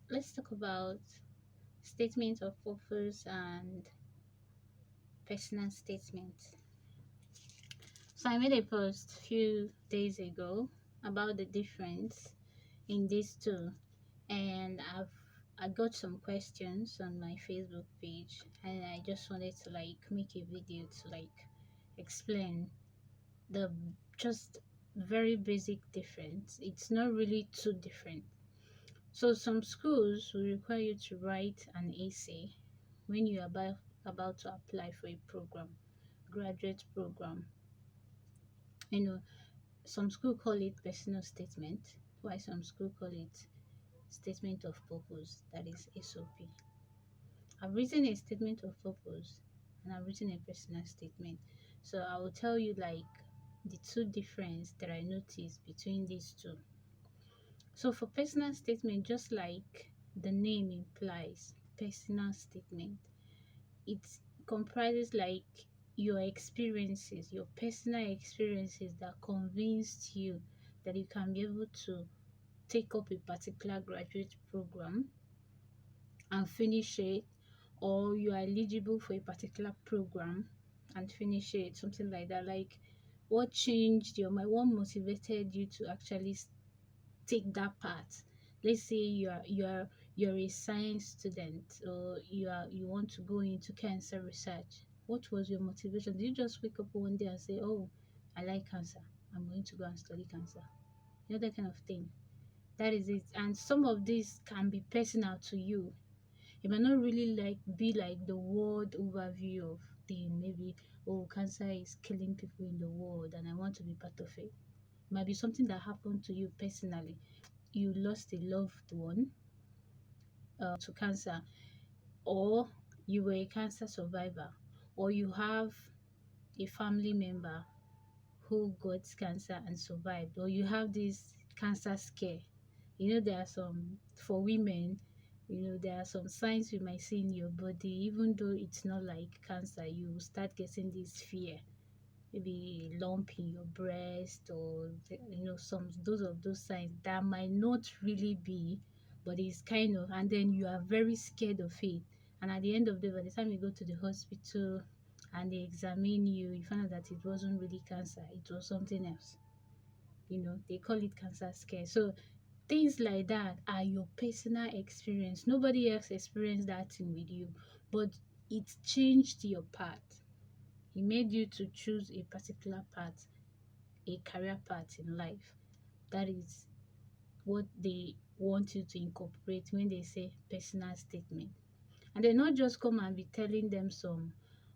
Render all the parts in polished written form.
let's talk about statement of purpose and personal statement. So I made a post a few days ago about the difference in these two, and I got some questions on my Facebook page, and I just wanted to make a video to explain the just very basic difference. It's not really too different. So some schools will require you to write an essay when you're about to apply for a program, graduate program. You know, some school call it personal statement, while some school call it statement of purpose, that is SOP. I've written a statement of purpose and I've written a personal statement. So I will tell you the two difference that I noticed between these two. So for personal statement, just like the name implies, personal statement, it comprises your experiences, your personal experiences that convinced you that you can be able to take up a particular graduate program and finish it, or you are eligible for a particular program and finish it, something like that. Like what changed your mind, what motivated you to actually take that path. Let's say you're a science student, or you want to go into cancer research. What was your motivation? Did you just wake up one day and say, oh, I like cancer, I'm going to go and study cancer? That kind of thing. That is it. And some of this can be personal to you. It might not really be like the world overview of thing. Maybe, oh, cancer is killing people in the world and I want to be part of it. Might be something that happened to you personally. You lost a loved one to cancer, or you were a cancer survivor, or you have a family member who got cancer and survived, or you have this cancer scare. There are some, for women, there are some signs you might see in your body, even though it's not like cancer, you start getting this fear, maybe a lump in your breast, or some those of those signs that might not really be, but it's kind of, and then you are very scared of it. And at the end of the day, by the time you go to the hospital and they examine you, you find out that it wasn't really cancer, it was something else. They call it cancer scare. So things like that are your personal experience. Nobody else experienced that thing with you, but it changed your path. It made you to choose a particular path, a career path in life. That is what they want you to incorporate when they say personal statement. And they not just come and be telling them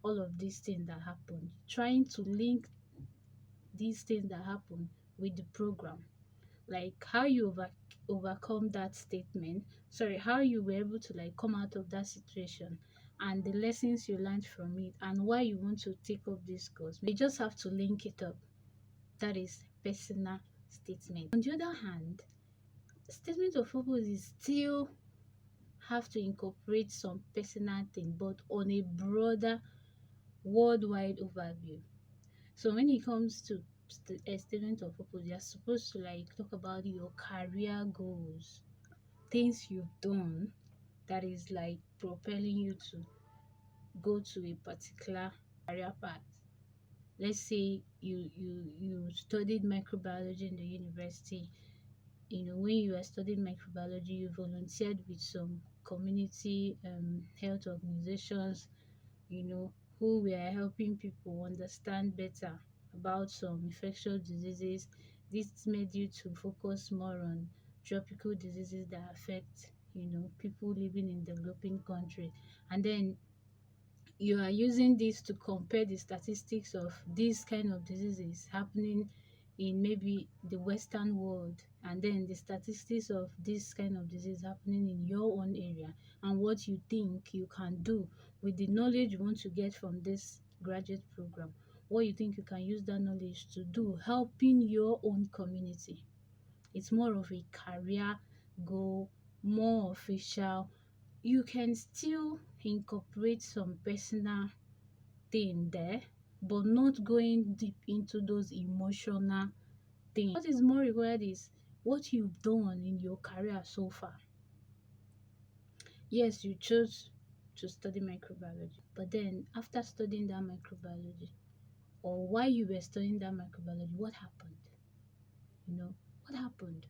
all of these things that happen, trying to link these things that happen with the program, like how you overcome that statement, sorry, how you were able to come out of that situation, and the lessons you learned from it, and why you want to take up this course. We just have to link it up. That is personal statement. On the other hand, statement of purpose is still have to incorporate some personal thing, but on a broader worldwide overview. So when it comes to a statement of purpose, you're supposed to talk about your career goals, things you've done that is propelling you to go to a particular career path. Let's say you studied microbiology in the university. When you were studying microbiology, you volunteered with some community health organizations, who were helping people understand better about some infectious diseases. This made you to focus more on tropical diseases that affect, people living in developing countries. And then you are using this to compare the statistics of these kind of diseases happening in maybe the Western world, and then the statistics of this kind of disease happening in your own area, and what you think you can do with the knowledge you want to get from this graduate program, what you think you can use that knowledge to do, helping your own community. It's more of a career goal, more official. You can still incorporate some personal thing there, but not going deep into those emotional things. What is more required is what you've done in your career so far. Yes, you chose to study microbiology, but then after studying that microbiology, or while you were studying that microbiology, what happened? You know, what happened?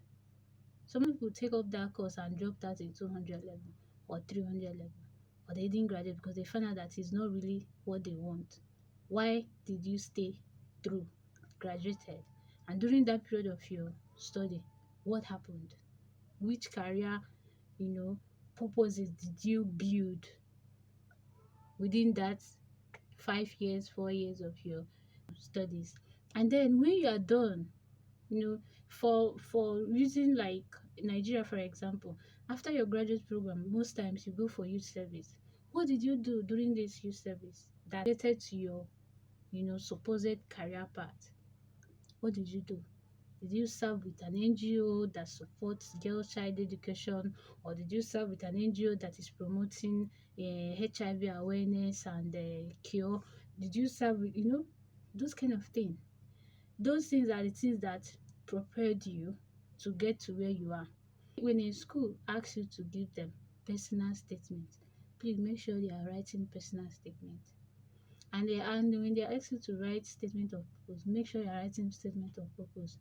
Some people take up that course and drop that in 200 level or 300 level, or they didn't graduate because they found out that it's not really what they want. Why did you stay through, graduated, and during that period of your study, what happened? Which career, you know, purposes did you build within that 5 years, 4 years of your studies? And then when you are done, you know, for using like Nigeria for example, after your graduate program, most times you go for youth service. What did you do during this youth service that related to your, supposed career path? What did you do? Did you serve with an NGO that supports girl child education, or did you serve with an NGO that is promoting HIV awareness and cure? Did you serve with, those kind of things? Those things are the things that prepared you to get to where you are. When a school asks you to give them personal statements, please make sure they are writing personal statements. And when they ask you to write statement of purpose, make sure you are writing statement of purpose.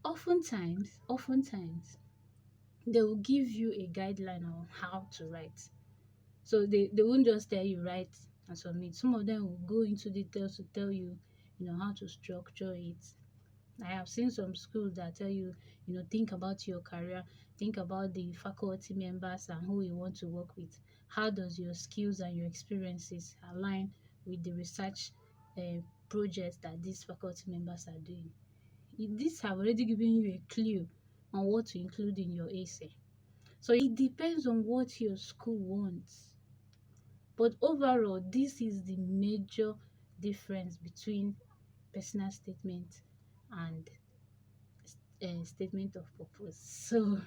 Oftentimes, they will give you a guideline on how to write. So they won't just tell you write and submit. Some of them will go into details to tell you, how to structure it. I have seen some schools that tell you, think about your career, think about the faculty members and who you want to work with. How does your skills and your experiences align with the research projects that these faculty members are doing? These have already given you a clue on what to include in your essay. So it depends on what your school wants. But overall, this is the major difference between personal statement and statement of purpose. So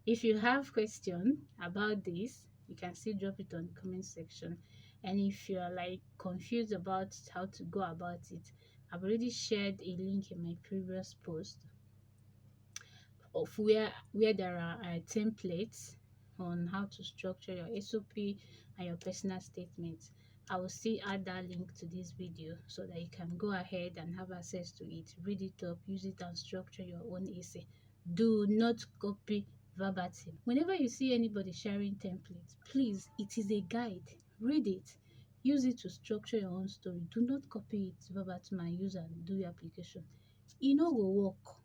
if you have question about this, you can still drop it on the comment section. And if you're like confused about how to go about it, I've already shared a link in my previous post of where there are templates on how to structure your SOP and your personal statements. I will still add that link to this video so that you can go ahead and have access to it, read it up, use it and structure your own essay. Do not copy verbatim. Whenever you see anybody sharing templates, please, it is a guide. Read it. Use it to structure your own story. Do not copy it verbatim and use and do your application. E no go work.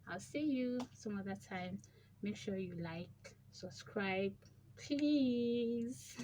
I'll see you some other time. Make sure you like, subscribe, please.